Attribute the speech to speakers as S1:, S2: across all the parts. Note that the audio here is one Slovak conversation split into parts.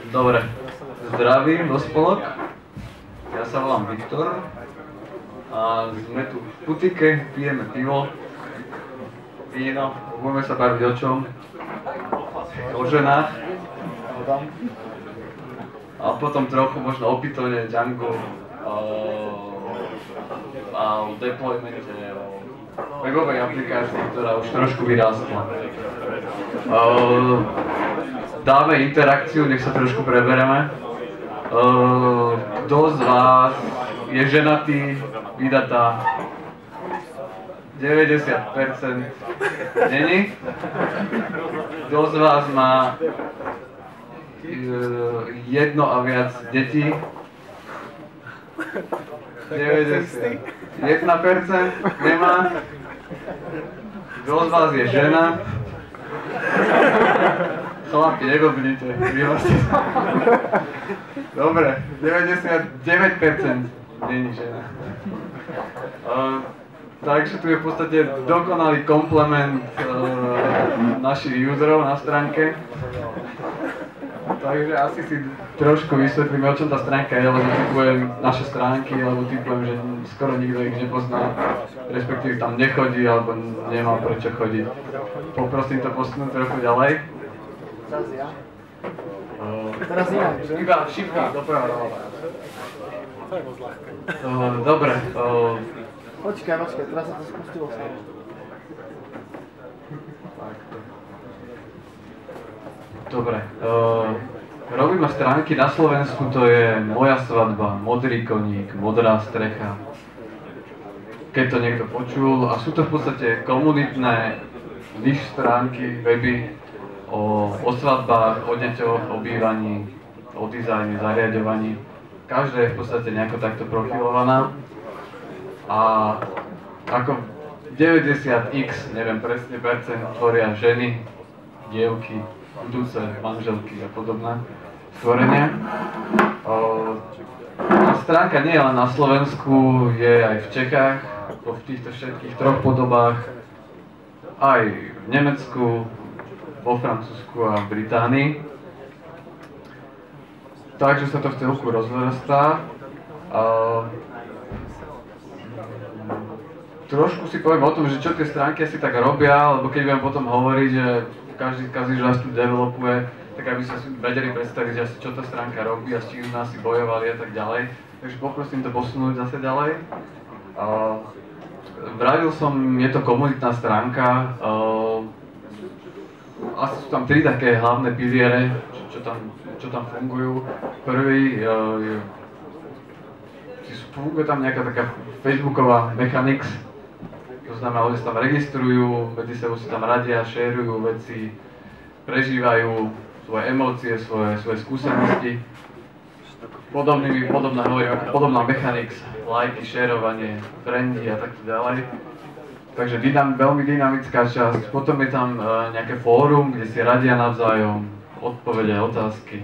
S1: Dobre, zdravím do spolok. Ja sa volám Viktor a sme tu v Putike, pijeme pivo, víno, budeme sa baviť o čom? O ženách. A potom trochu možno o Pythone, Django a o deploymente, o webovej aplikácii, ktorá už trošku vyrástla. Dáme interakciu, nech sa trošku prebereme. Kto z vás je ženatý, vydatá? 90% není. Kto z vás má jedno a viac detí? 90. 1% nemá. Kto z vás je žena? Chlapi, negoblite, vyhlasite. Dobre, 99% není žena. Takže tu je v podstate dokonalý komplement našich userov na stránke. Takže asi si trošku vysvetlíme, o čom tá stránka je, lebo typujem naše stránky, lebo typujem, že skoro nikto ich nepozná, respektíve tam nechodí, alebo nemá prečo chodiť. Poprosím to posunúť trochu ďalej.
S2: Teraz ja? Teraz inak, že?
S1: Iba šipky, doprava doľava.
S2: To je moc ľahké.
S1: Dobre.
S2: Počkaj, teraz sa to spustilo samo.
S1: Dobre. Robíme stránky na Slovensku, to je Moja svadba, Modrý koník, Modrá strecha. Keď to niekto počul. A sú to v podstate komunitné niche stránky, weby o svadbách, o deťoch, o bývaní, o dizajne, zariaďovaní. Každá je v podstate nejako takto profilovaná. A ako 90x, neviem presne percent, tvoria ženy, dievky, budúce manželky a podobné stvorenia. Tá stránka nie je len na Slovensku, je aj v Čechách, v týchto všetkých troch podobách, aj v Nemecku, vo Francúzsku a v Británii. Takže sa to v celku rozrastá. Trošku si poviem o tom, že čo tie stránky asi tak robia, lebo keď budem potom hovoriť, že každý z vás tu developuje, tak aby sa si vedeli predstaviť, že asi čo tá stránka robí a s čím nás si bojovali a tak ďalej. Takže poprosím to posunúť zase ďalej. Vravil som, je to komunitná stránka. Asi sú tam tri také hlavné piliere, čo tam fungujú. Prvý funguje tam nejaká taká facebooková mechanics, to znamená, že sa tam registrujú, medzi sebou si tam radia, šerujú veci, prežívajú svoje emócie, svoje skúsenosti. Podobná mechanics, lajky, šerovanie, friendy a takto ďalej. Takže veľmi dynamická časť. Potom je tam nejaké fórum, kde si radia navzájom, odpovede, otázky.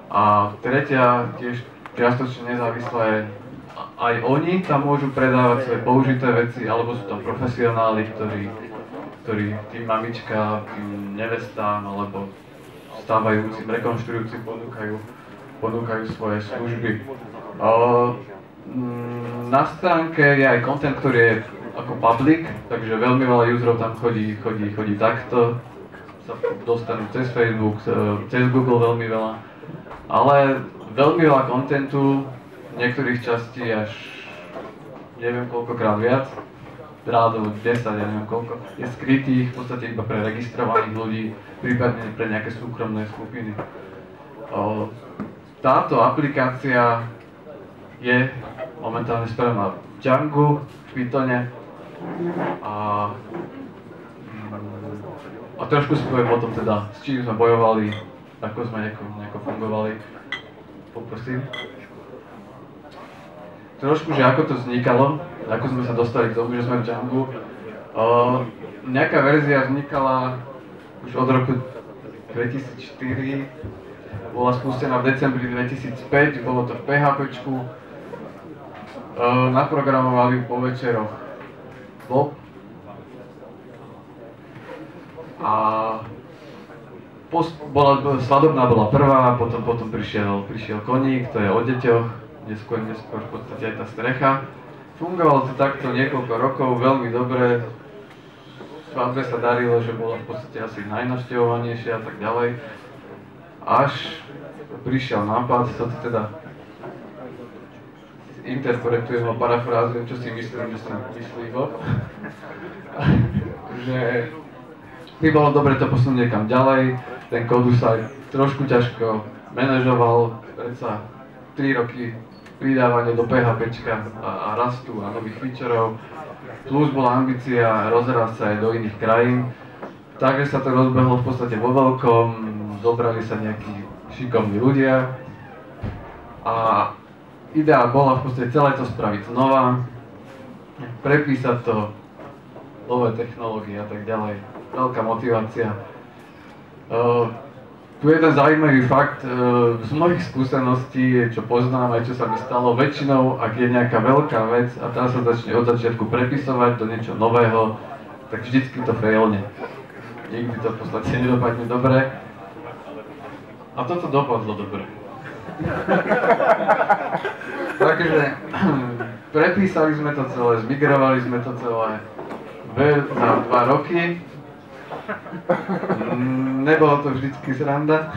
S1: A tretia, tiež čiastočne nezávislá je, aj oni tam môžu predávať svoje použité veci, alebo sú tam profesionáli, ktorí tým mamičkám, tým nevestám, alebo stávajúcim, rekonštruujúcim ponúkajú svoje služby. Na stránke je aj content, ktorý je ako public, takže veľmi veľa userov tam chodí takto, sa dostanú cez Facebook, cez Google veľmi veľa, ale veľmi veľa kontentu, niektorých častí až neviem koľkokrát viac, rádovo 10, ja neviem koľko, je skrytých v podstate iba pre registrovaných ľudí, prípadne pre nejaké súkromné skupiny. Táto aplikácia je momentálne spravená v Django, v Pythone a trošku si poviem o tom teda, s čím sme bojovali, ako sme nejako fungovali. Poprosím. Trošku, že ako to vznikalo, ako sme sa dostali k tomu, že sme v Django. Nejaká verzia vznikala už od roku 2004, bola spustená v decembri 2005, bolo to v PHPčku. Naprogramovali po večeroch Bob. A svadobná bola prvá, potom prišiel koník, to je o deťoch, neskôr v podstate aj tá strecha. Fungovalo to takto niekoľko rokov, veľmi dobre. Svadbe sa darilo, že bola v podstate asi najnavštevovanejšia a tak ďalej. Až prišiel nápad, to teda interpretujem a parafrázujem, čo si myslím, že si myslí Boh. Že by bolo dobre to posunúť niekam ďalej. Ten kódus sa trošku ťažko manažoval, predsa 3 roky pridávanie do PHPčka a rastu a nových featureov. Plus bola ambícia rozrásť sa aj do iných krajín. Takže sa to rozbehlo v podstate vo veľkom, zobrali sa nejakí šikovní ľudia a idea bola v podstate celé to spraviť znova, prepísať to, nové technológie a tak ďalej. Veľká motivácia. Tu je jeden zaujímavý fakt, z mojich skúseností, čo poznám aj čo sa mi stalo, väčšinou, ak je nejaká veľká vec a tá sa začne od začiatku prepisovať do niečo nového, tak vždycky to failne. Nikdy to v podstate nedopadne dobre. A toto dopadlo dobre. Takže prepísali sme to celé, zmigrovali sme to celé za 2 roky. Nebolo to vždycky sranda.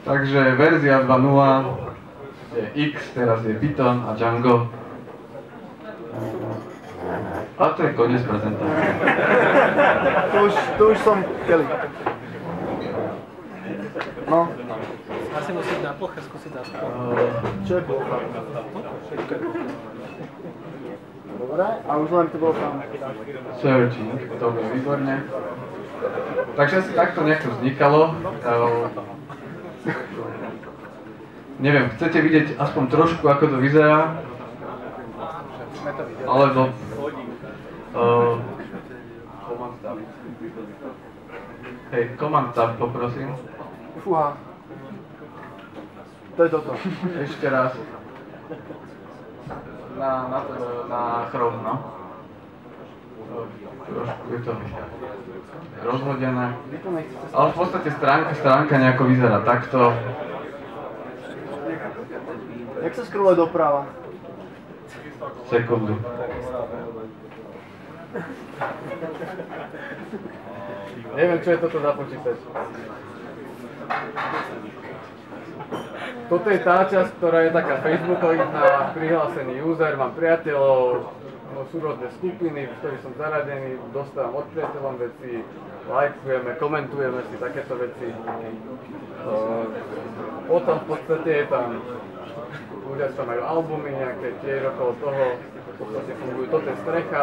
S1: Takže verzia 2.0 je X, teraz je Python a Django. A to je koniec prezentácie.
S2: Tu už som Kelly. No.
S3: Asi musíš na ploche skúsiť dať.
S2: Čo je plocha? Dobre, a už len to bolo tam.
S1: Searching, to bolo výborne. Takže asi takto nejako vznikalo. Neviem, chcete vidieť aspoň trošku, ako to vyzerá? Alebo... Command Tab. Hej, Command Tab poprosím.
S2: Fúha. To je toto.
S1: Ešte raz. Na Chrome, no. Trošku je to rozhodené. Ale v podstate stránka nejako vyzerá takto.
S2: Jak sa scrolluje doprava?
S1: Sekundu. Neviem, čo je toto za počítač. Toto je tá časť, ktorá je taká facebooková, prihlásený user, mám priateľov, sú rôzne skupiny, v ktorých som zaradený, dostávam od priateľom veci, lajkujeme, komentujeme si takéto veci. Potom v podstate je tam, ľudia sa majú albumy nejaké, tiež okolo toho, v podstate fungujú, toto je strecha.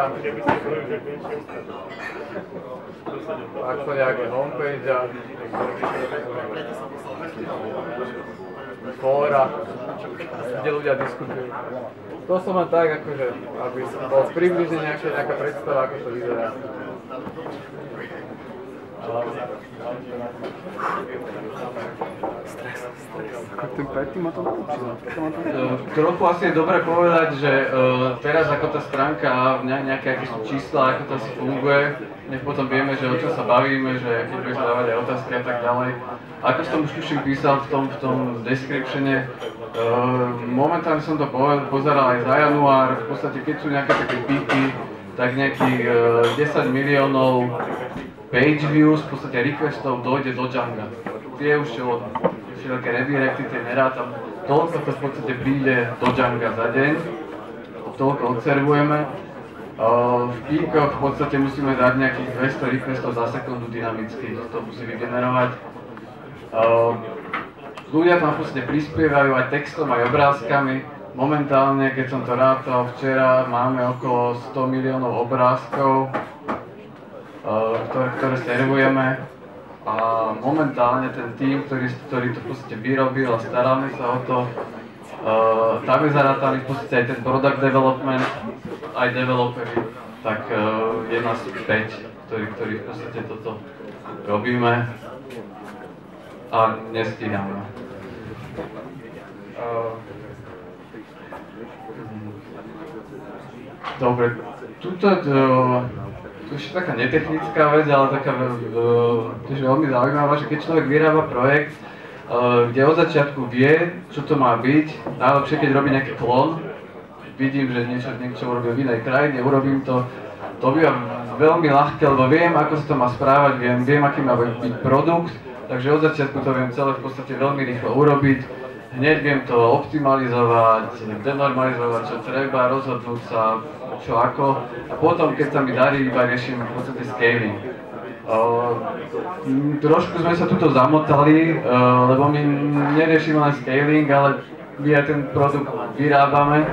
S1: Ak to nejaké homepage a fóra, kde ľudia diskutujú. To som len tak, akože, aby bol približne nejaká predstava, ako to vyzerá.
S2: Ten predtým ma to naučil.
S1: Trochu asi je dobre povedať, že teraz ako tá stránka, nejaké čísla, ako to asi funguje, nech potom vieme, že o čom sa bavíme, že keď budeme dávať aj otázky a tak ďalej. Ako som už tuším písal v tom descriptione, momentálne som to pozeral aj za január, v podstate keď sú nejaké také píky, tak nejakých 10 miliónov page views, v podstate requestov dojde do Djanga. Tie už všelijaké redirecty, tie nerátam. Toľko to v podstate príde do Djanga za deň, toľko observujeme. V píkoch v podstate musíme dať nejakých 200 requestov za sekundu dynamicky, to musí vygenerovať. Ľudia tam v podstate prispievajú aj textom, aj obrázkami. Momentálne, keď som to rátal včera, máme okolo 100 miliónov obrázkov, ktoré servujeme. A momentálne ten tím, ktorý to v podstate vyrobil a staráme sa o to, tam je zarátali v podstate aj ten product development, aj developeri, tak je nás 5, ktorí v podstate toto robíme a nestíhame. Dobre, tuto to je taká netechnická vec, ale taká tiež veľmi zaujímavá, že keď človek vyrába projekt, kde od začiatku vie, čo to má byť, najlepšie keď robí nejaký klon, vidím, že niečo urobím v inej krajine, urobím to býva veľmi ľahké, lebo viem, ako sa to má správať, viem, aký má byť produkt, takže od začiatku to viem celé v podstate veľmi rýchlo urobiť, hneď viem to optimalizovať, denormalizovať, čo treba, rozhodnúť sa, čo ako, a potom, keď sa mi darí, iba riešim v podstate scaling. Trošku sme sa tuto zamotali, lebo my neriešime len scaling, ale my aj ten produkt vyrábame.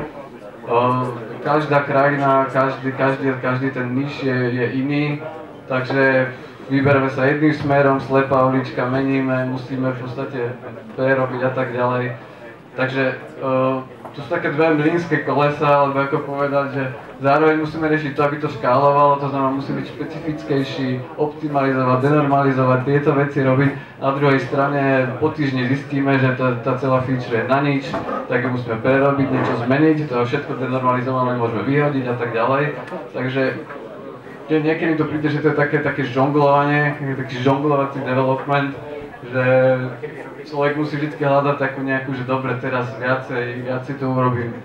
S1: Každá krajina, každý ten niž je iný, takže vybereme sa jedným smerom, slepá ulička, meníme, musíme v podstate prerobiť a tak ďalej. Takže tu sú také dve mlynské kolesa, alebo ako povedať, že zároveň musíme riešiť to, aby to škálovalo, to znamená musí byť špecifickejší, optimalizovať, denormalizovať, tieto veci robiť. Na druhej strane po týždni zistíme, že tá celá feature je na nič, tak ju musíme prerobiť, niečo zmeniť, to všetko denormalizované môžeme vyhodiť a tak ďalej. Takže niekedy to príde, že to je také žonglovanie, taký žonglovací development, že človek musí vždy hľadať takú nejakú, že dobre, teraz viacej to urobím.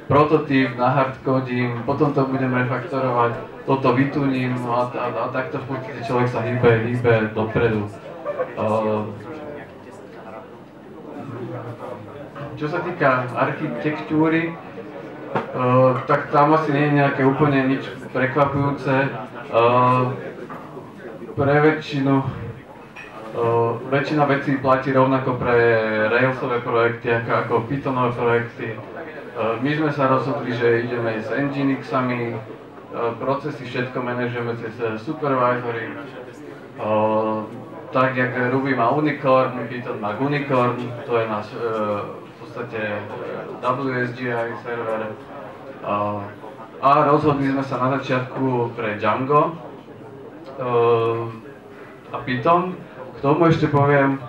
S1: Prototyp, nahardkodím, potom to budem refaktorovať, toto vytuním a takto v podstate človek sa hýbe dopredu. Čo sa týka architektúry, tak tam asi nie je nejaké úplne nič prekvapujúce. Pre väčšina vecí platí rovnako pre Railsové projekty ako Pythonové projekty. My sme sa rozhodli, že ideme s Nginxami, procesy všetko manažujeme cez supervisory. Tak jak Ruby má Unicorn, Python má Unicorn, to je náš v podstate WSGI server. A rozhodli sme sa na začiatku pre Django a Python. K tomu ešte poviem,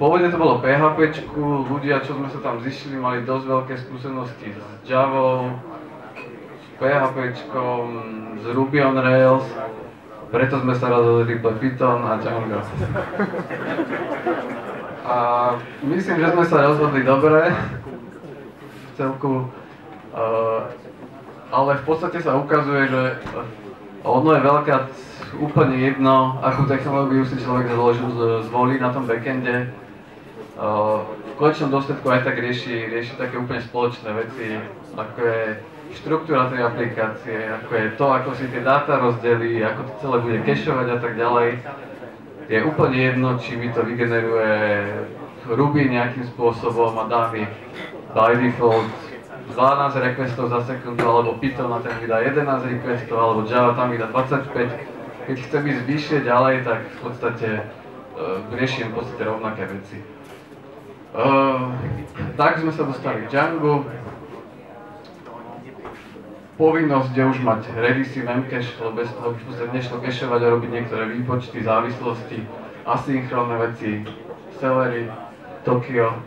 S1: pôvodne to bolo PHPčku, ľudia, čo sme sa tam zišli, mali dosť veľké skúsenosti s Javou, s PHPčkom, s Ruby on Rails, preto sme sa rozhodli pre Python a Django. A myslím, že sme sa rozhodli dobre, v celku, ale v podstate sa ukazuje, že ono je veľká úplne jedno, akú technológiu si človek zvolí na tom backende. V konečnom dôsledku aj tak rieši také úplne spoločné veci, ako je štruktúra tej aplikácie, ako je to, ako si tie dáta rozdelí, ako to celé bude cachovať a tak ďalej. Je úplne jedno, či mi to vygeneruje Ruby nejakým spôsobom a dá mi by default 12 requestov za sekundu, alebo Python a ten vydá 11 requestov, alebo Java tam vydá 25. Keď chcem ísť vyššie ďalej, tak v podstate riešim v podstate rovnaké veci. Tak sme sa dostali k Django. Povinnosť je už mať Redis Memcache, lebo bez toho by v podstate nešlo cachovať a robiť niektoré výpočty, závislosti, asynchrónne veci, Celery, Tokio.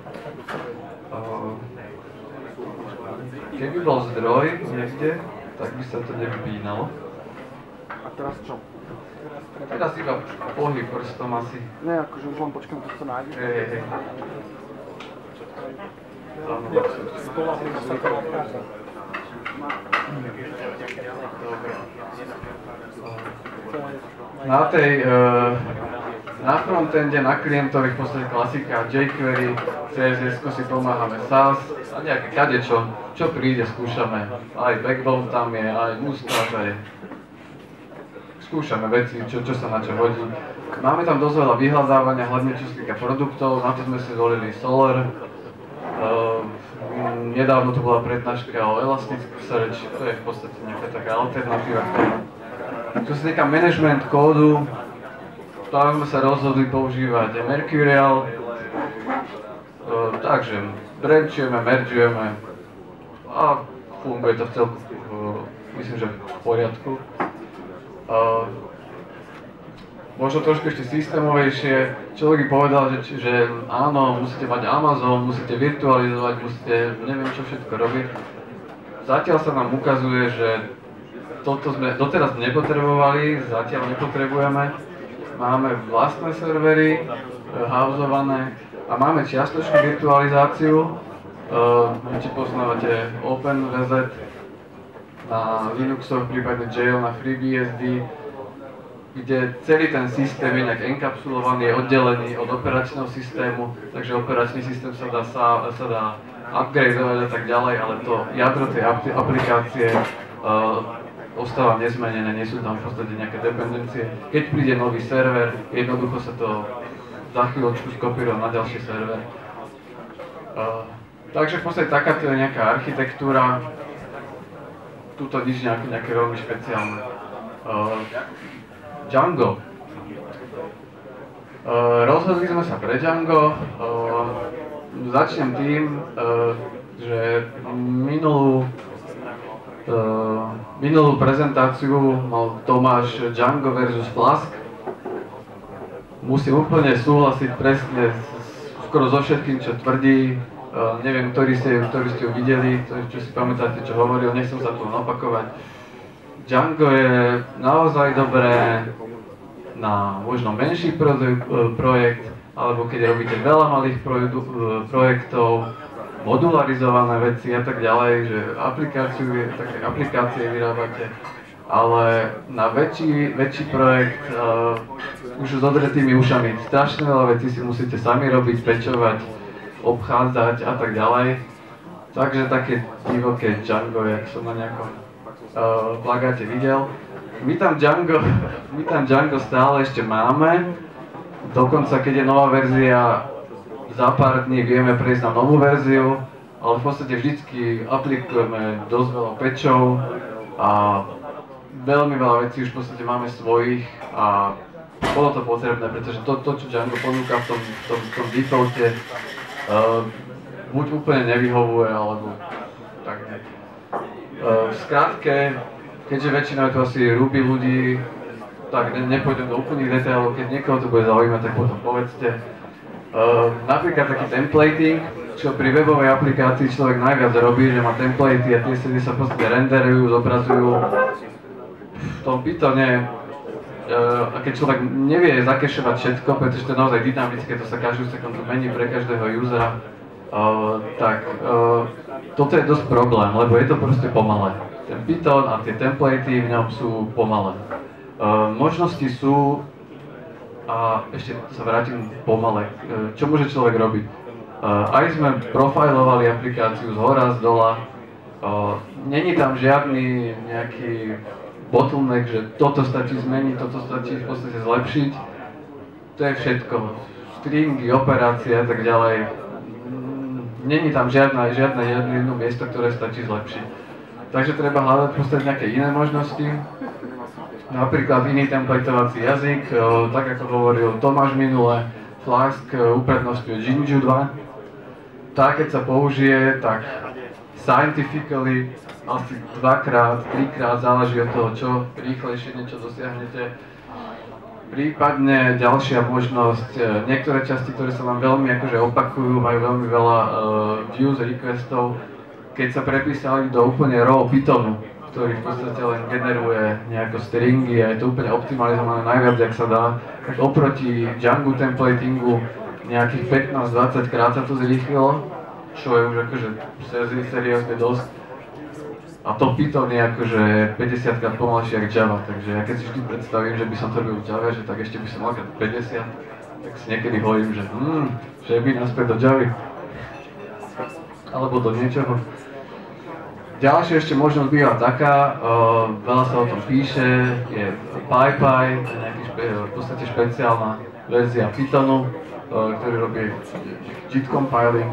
S1: Keby bol zdroj niekde, tak by sa to nevypínalo.
S2: A teraz čo?
S1: Teraz iba pohyb prstom asi.
S2: Ne, akože už len počkám, keď to nájde.
S1: Hej.
S3: Spolahlím sa to nachádza.
S1: Na frontende, na klientovi v podstate klasika jQuery, CSS si pomáhame SAS a nejaké kadečo, čo príde, skúšame. Aj backbone tam je, aj Mustache, skúšame veci, čo sa na čo hodí. Máme tam dosť veľa vyhľadávania, hlavne čo sa týka produktov, na to sme si zvolili Solr. Nedávno tu bola prednáška o Elasticsearch, to je v podstate nejaká taká alternatíva. Čo sa týka management kódu, tam sme sa rozhodli používať Mercurial. Takže branchujeme, mergeujeme a funguje to v celku, myslím, že v poriadku. Možno trošku ešte systémovejšie. Človek by povedal, že áno, musíte mať Amazon, musíte virtualizovať, musíte neviem čo všetko robiť. Zatiaľ sa nám ukazuje, že toto sme doteraz nepotrebovali, zatiaľ nepotrebujeme. Máme vlastné servery, houseované a máme čiastočnú virtualizáciu. Či poznávate OpenVZ na Linuxoch, prípadne Jail na FreeBSD, kde celý ten systém je nejak enkapsulovaný, je oddelený od operačného systému, takže operačný systém sa dá upgradeovať a tak ďalej, ale to jadro tej aplikácie ostáva nezmenené, nie sú tam v podstate nejaké dependencie. Keď príde nový server, jednoducho sa to za chvíľočku skopíruje na ďalší server. Takže v podstate takáto je nejaká architektúra, tuto nič nejaké veľmi špeciálne. Django. Rozhodli sme sa pre Django. Začnem tým, že minulú prezentáciu mal Tomáš Django versus Flask. Musím úplne súhlasiť presne skoro so všetkým, čo tvrdí. Neviem, ktorí ste ju videli, čo si pamätáte, čo hovoril, nechcem sa tu opakovať. Django je naozaj dobré na možno menší projekt, alebo keď robíte veľa malých projektov, modularizované veci a tak ďalej, že také aplikácie vyrábate, ale na väčší projekt už s odretými ušami strašne veľa vecí si musíte sami robiť, pečovať, obchádzať a tak ďalej. Takže také divoké Django, jak som na nejakom plagáte videl. My tam Django stále ešte máme, dokonca keď je nová verzia, za pár dní vieme prejsť na novú verziu, ale v podstate vždycky aplikujeme dosť veľa patchov a veľmi veľa vecí už v podstate máme svojich a bolo to potrebné, pretože to čo Django ponúka v tom defaulte, buď úplne nevyhovuje, alebo tak nejak. V skrátke, keďže väčšinou je to asi Ruby ľudí, tak nepôjdem do úplných detailov, keď niekoho to bude zaujímať, tak potom povedzte. Napríklad taký templating, čo pri webovej aplikácii človek najviac robí, že má templaty a tie sa v podstate renderujú, zobrazujú v tom Pythone. A keď človek nevie zakešovať všetko, pretože to je naozaj dynamické, to sa každú sekundu mení pre každého usera, tak toto je dosť problém, lebo je to proste pomalé. Ten Python a tie templaty v ňom sú pomalé. Možnosti sú, a ešte sa vrátim pomale, čo môže človek robiť. Aj sme profilovali aplikáciu z hora, z dola. Není tam žiadny nejaký bottleneck, že toto stačí zmeniť, toto stačí v podstate zlepšiť. To je všetko. Stringy, operácie a tak ďalej. Není tam žiadne jedno miesto, ktoré stačí zlepšiť. Takže treba hľadať v podstate nejaké iné možnosti. Napríklad iný templatovací jazyk, tak ako hovoril Tomáš minule, Flask uprednostňuje Jinju 2. Tá, keď sa použije, tak scientifically asi 2-krát, 3-krát záleží od toho, čo rýchlejšie niečo dosiahnete. Prípadne ďalšia možnosť, niektoré časti, ktoré sa vám veľmi opakujú, majú veľmi veľa views, requestov, keď sa prepísali do úplne raw Pythonu, ktorý v podstate len generuje nejako stringy a je to úplne optimalizované najviac, jak sa dá, tak oproti Django templatingu nejakých 15-20 krát sa to zrýchlilo, čo je už seriózne dosť. A to Python je 50 krát pomalšie ako Java, takže ja keď si vždy predstavím, že by som to robil v Java, že tak ešte by som mal 50, tak si niekedy hovorím, že by naspäť do Javy. Alebo do niečoho. Ďalšia ešte možnosť býva taká, veľa sa o tom píše, je PyPy, to je nejaký v podstate špeciálna verzia Pythonu, ktorý robí JIT compiling.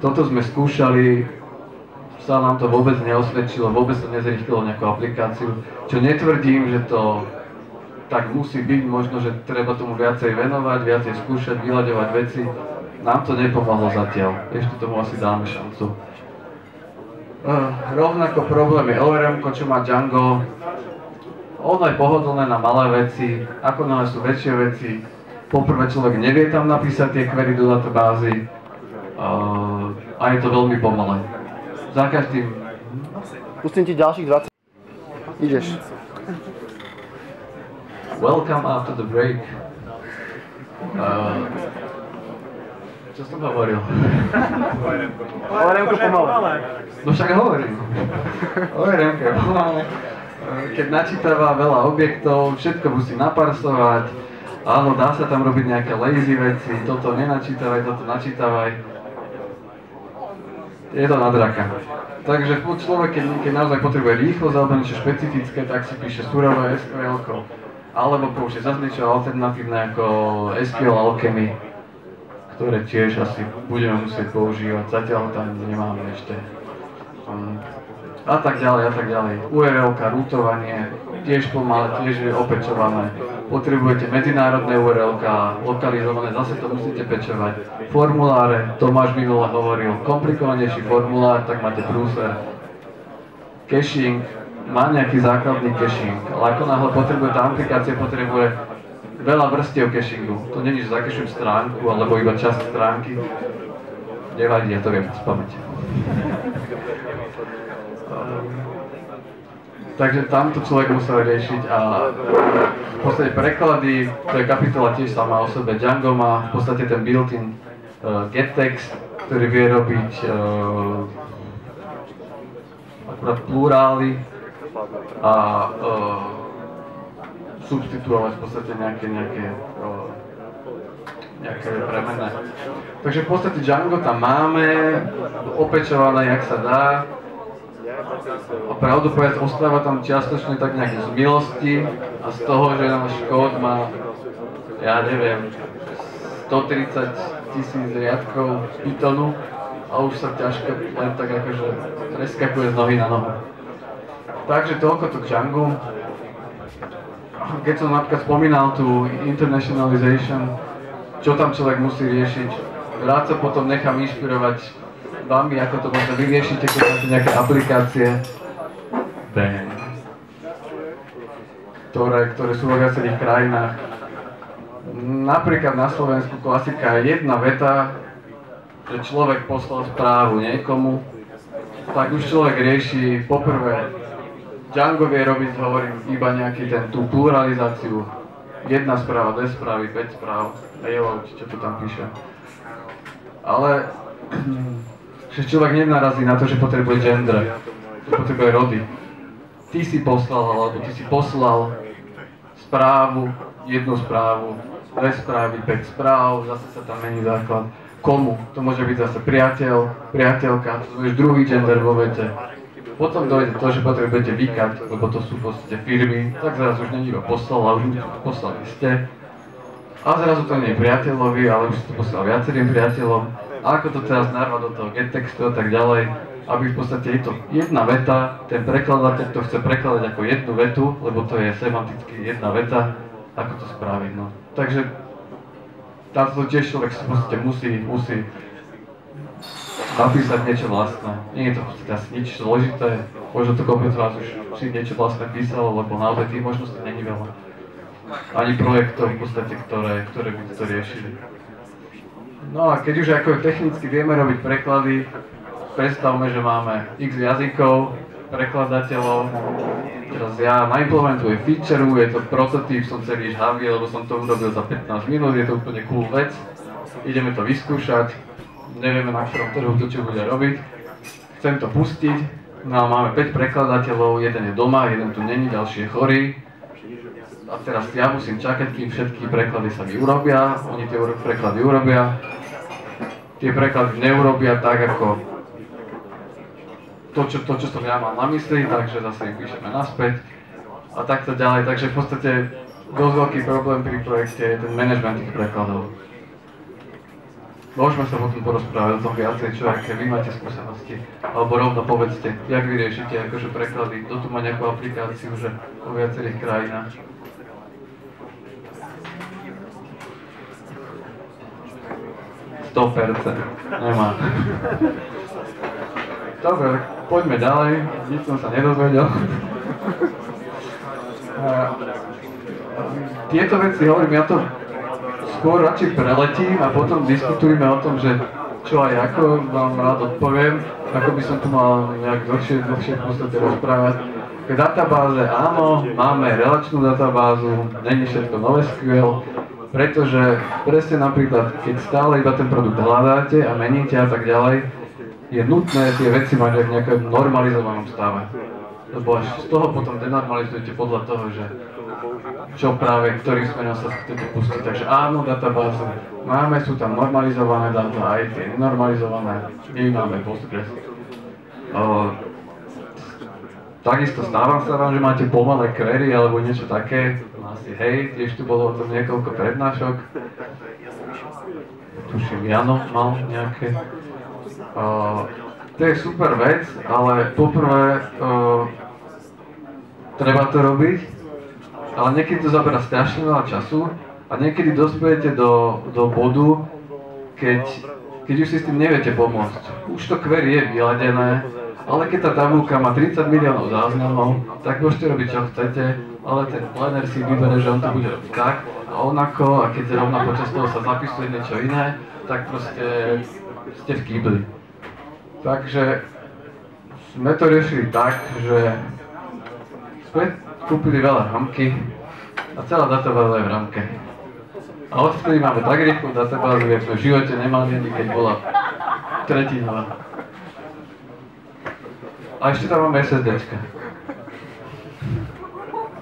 S1: Toto sme skúšali, sa nám to vôbec neosvedčilo, vôbec to nezrýchlilo nejakú aplikáciu, čo netvrdím, že to tak musí byť, možno, že treba tomu viacej venovať, viacej skúšať, vyľaďovať veci. Nám to nepomohlo zatiaľ, ešte tomu asi dáme šancu. Rovnako problém je ORM, čo má Django. Ono je pohodlné na malé veci, ako náhle sú väčšie veci. Poprvé človek nevie tam napísať tie query do databázy a je to veľmi pomalé. Za každým...
S2: Pustím ti ďalších 20. Ideš.
S1: Welcome after the break. Čo som hovoril?
S2: Hovorím to pomaly.
S1: No však hovorím. Hovorím, keď načítava veľa objektov, všetko musí naparsovať. Áno, dá sa tam robiť nejaké lazy veci, toto nenačítavaj, toto načítavaj. Je to na draka. Takže človek, keď naozaj potrebuje rýchlosť alebo niečo špecifické, tak si píše surové SQL-ko. Alebo použije zase niečo alternatívne ako SQL Alchemy, ktoré tiež asi budeme musieť používať. Zatiaľ tam nemáme ešte. A tak ďalej. URL-ka, rútovanie, tiež pomalé, tiež je opečované. Potrebujete medzinárodné URL-ka, lokalizované, zase to musíte pečovať. Formuláre, Tomáš minule hovoril, komplikovanejší formulár, tak máte prúser. Caching, má nejaký základný caching, ale ako náhle potrebuje, tá aplikácia potrebuje veľa vrstiev cachingu. To není, že zakešujem stránku, alebo iba časť stránky. Nevadí, ja to viem z pamäti. Takže tam to človek musel riešiť a v podstate preklady, to je kapitola tiež sama o sebe. Django má v podstate ten built-in gettext, ktorý vie robiť akurát plurály a substituovať v podstate nejaké premenné. Takže v podstate Django tam máme, opečované jak sa dá. A pravdu povedať, ostáva tam čiastočne tak nejak z milosti a z toho, že náš kód má, ja neviem, 130 000 riadkov Pythonu a už sa ťažko len tak akože preskakuje z nohy na nohu. Takže toľko to k Djangu. Keď som napríklad spomínal tú internationalization, čo tam človek musí riešiť, rád sa potom nechám inšpirovať vami, ako to možno vyriešite, keď máte nejaké aplikácie, ktoré sú vo viacerých krajinách. Napríklad na Slovensku klasika je jedna veta, že človek poslal správu niekomu, tak už človek rieši poprvé, Django vie robiť, hovorím, iba tú pluralizáciu. Jedna správa, dve správy, 5 správ, mailov, čo to tam píše. Ale že človek nenarazí na to, že potrebuje gender, že potrebuje rody. Ty si poslal, alebo ty si poslal správu, jednu správu, dve správy, 5 správ, zase sa tam mení základ. Komu? To môže byť zase priateľ, priateľka, to je druhý gender vo vete. Potom dojde to, že potrebujete vykať, lebo to sú v podstate firmy, tak zrazu už není iba poslal, ale už poslali ste. A zrazu to nie je priateľovi, ale už si to poslal viacerým priateľom. A ako to teraz narvať do toho gettextu a tak ďalej, aby v podstate je to jedna veta, ten prekladateľ to chce prekladať ako jednu vetu, lebo to je semanticky jedna veta, ako to spraviť, no. Takže táto tiež človek v podstate musí napísať niečo vlastné. Nie je to v podstate asi nič zložité, možno to kopec vás už si niečo vlastné písalo, lebo naozaj tých možností není veľa. Ani projektov v podstate, ktoré by to riešili. No a keď už ako technicky vieme robiť preklady, predstavme, že máme x jazykov, prekladateľov. Teraz ja naimplementujem feature, je to prototyp, som celý žhavý, lebo som to urobil za 15 minút, je to úplne cool vec. Ideme to vyskúšať, nevieme na ktorom trhu to čo bude robiť. Chcem to pustiť, no a máme 5 prekladateľov, jeden je doma, jeden tu není, ďalší je chorý. A teraz ja musím čakať, kým všetky preklady sa mi urobia, oni tie preklady urobia. Tie preklady neurobia tak, ako to, čo som ja mal na mysli, takže zase ich píšeme naspäť a takto ďalej. Takže v podstate dosť veľký problém pri projekte je ten manažment tých prekladov. Môžeme sa potom porozprávať o tom viacej, čo aké vy máte skúsenosti, alebo rovno povedzte, jak vy riešite akože preklady, kto tu má nejakú aplikáciu, že vo viacerých krajinách. Nemá. Dobre, poďme ďalej, nič som sa nedozvedel. Tieto veci hovorím, ja to skôr radšej preletím a potom diskutujeme o tom, že čo aj ako vám rád odpoviem, ako by som tu mal nejak dlhšie v podstate rozprávať. K databáze áno, máme relačnú databázu, není všetko NoSQL, pretože presne napríklad, keď stále iba ten produkt hľadáte a meníte a tak ďalej, je nutné tie veci mať aj v nejakom normalizovanom stave. Lebo až z toho potom denormalizujete podľa toho, že čo práve, ktorým smerom sa chcete pustiť. Takže áno, databázu máme, sú tam normalizované dáta, aj tie nenormalizované, my máme Postgres. Takisto stávam sa vám, že máte pomalé query alebo niečo také. Asi hej, tiež tu bolo o tom niekoľko prednášok. Tuším, Jano mal nejaké. To je super vec, ale poprvé treba to robiť, ale niekedy to zaberá strašne veľa času a niekedy dospejete do bodu, keď už si s tým neviete pomôcť. Už to query je vyladené, ale keď tá tabuľka má 30 miliónov záznamov, tak môžete robiť čo chcete, ale ten planner si vybere, že on to bude robiť tak a onako, a keď rovna počas toho sa zapisuje niečo iné, tak proste ste v kýbli. Takže sme to riešili tak, že sme kúpili veľa ramky a celá databáza je v ramke. A odtedy máme tak rýchlu databázu, jak sme v živote nemali ani keď bola tretinová. A ešte tam máme SSDčka.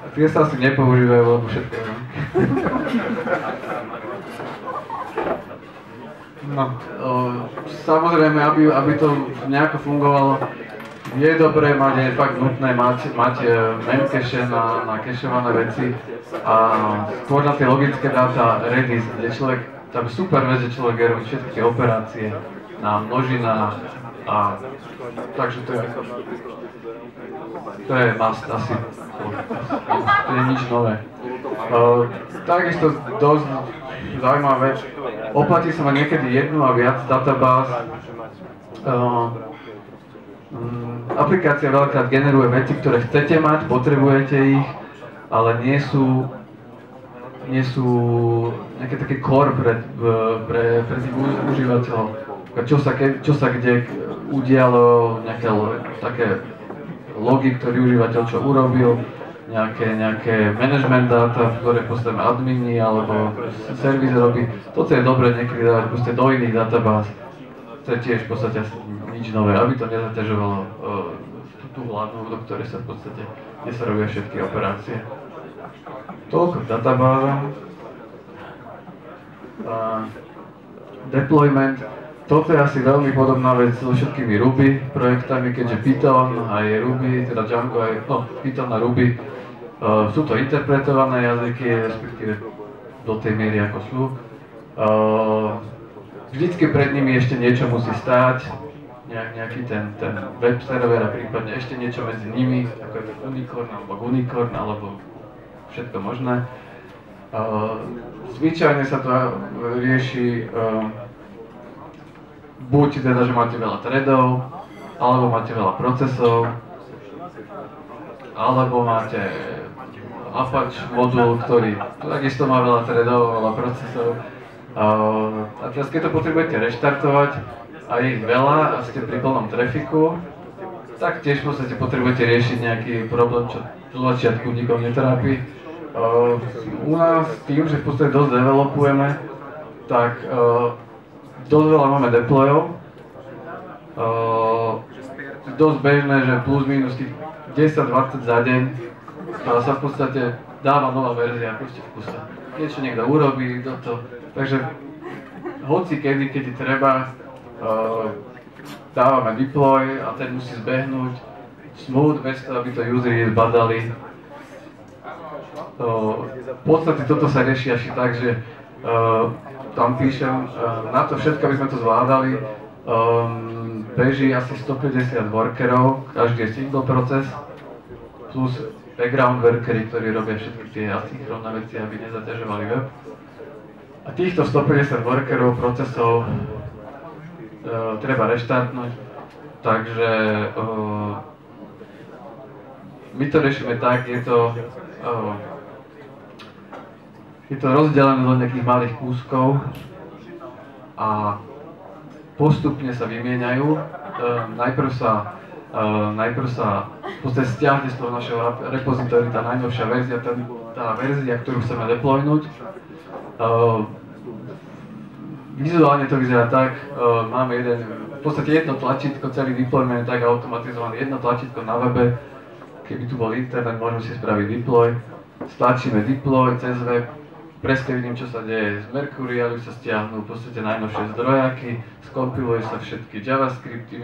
S1: A tie sa asi nepoužívajú, lebo všetko je. No, samozrejme, aby to nejako fungovalo, je dobré mať, je fakt nutné mať memcache na cacheované veci a skôr na tie logické dáta Redis, kde človek, tam je super vec, že človek robí všetky tie operácie na množinách a takže to je must asi, to je nič nové. Takisto dosť zaujímavá vec, oplatí sa mať niekedy jednu a viac databáz. Aplikácia veľakrát generuje veci, ktoré chcete mať, potrebujete ich, ale nie sú nejaké také core pre tých užívateľov. Čo sa kde udialo, nejaké také logy, ktorý užívateľ čo urobil, nejaké management dáta, ktoré postavíme admini alebo servis robí. Toto je dobre niekedy dávať proste do iných databáz. To je tiež v podstate nič nové, aby to nezaťažovalo tú hlavnú, do ktorej sa v podstate, kde sa robia všetky operácie. Toľko k databázam. Deployment. Toto je asi veľmi podobná vec so všetkými Ruby projektami, keďže Python aj Ruby, teda Django aj Python a Ruby sú to interpretované jazyky, respektíve do tej miery ako sú. Vždycky pred nimi ešte niečo musí stáť, nejaký ten web server a prípadne ešte niečo medzi nimi, ako je to Unicorn alebo všetko možné. Zvyčajne sa to rieši buď teda, že máte veľa threadov, alebo máte veľa procesov, alebo máte Apache modul, ktorý takisto má veľa threadov, veľa procesov. A teraz keď to potrebujete reštartovať a je ich veľa a ste pri plnom trafiku, tak tiež v podstate potrebujete riešiť nejaký problém, čo do začiatku nikoho netrápi. U nás tým, že v podstate dosť developujeme, tak dosť veľa máme deployov. Dosť bežné, že plus minus tých 10-20 za deň sa v podstate dáva nová verzia proste v kuse. Niečo niekto urobí, takže hoci kedy treba, dávame deploy a ten musí zbehnúť smooth, bez toho, aby to useri zbadali. V podstate toto sa rieši až tak, že tam píšem, na to všetko, aby sme to zvládali, beží asi 150 workerov, každý je single proces, plus background workery, ktorí robia všetky tie asynchronné veci, aby nezaťažovali web. A týchto 150 workerov, procesov treba reštartnúť, takže my to riešime tak, je to rozdelené do nejakých malých kúskov a postupne sa vymieňajú. Najprv sa najprv sa v podstate stiahne z toho našeho repozitória tá najnovšia verzia, tá verzia, ktorú chceme deploynúť. Vizuálne to vyzerá tak, máme v podstate jedno tlačítko, celý deployment je tak automatizovaný, jedno tlačítko na webe. Keby tu bol internet, môžeme si spraviť deploy. Stlačíme deploy cez web, presne vidím, čo sa deje z Mercurialu, sa stiahnu v podstate najnovšie zdrojáky, skompiluje sa všetky JavaScripty,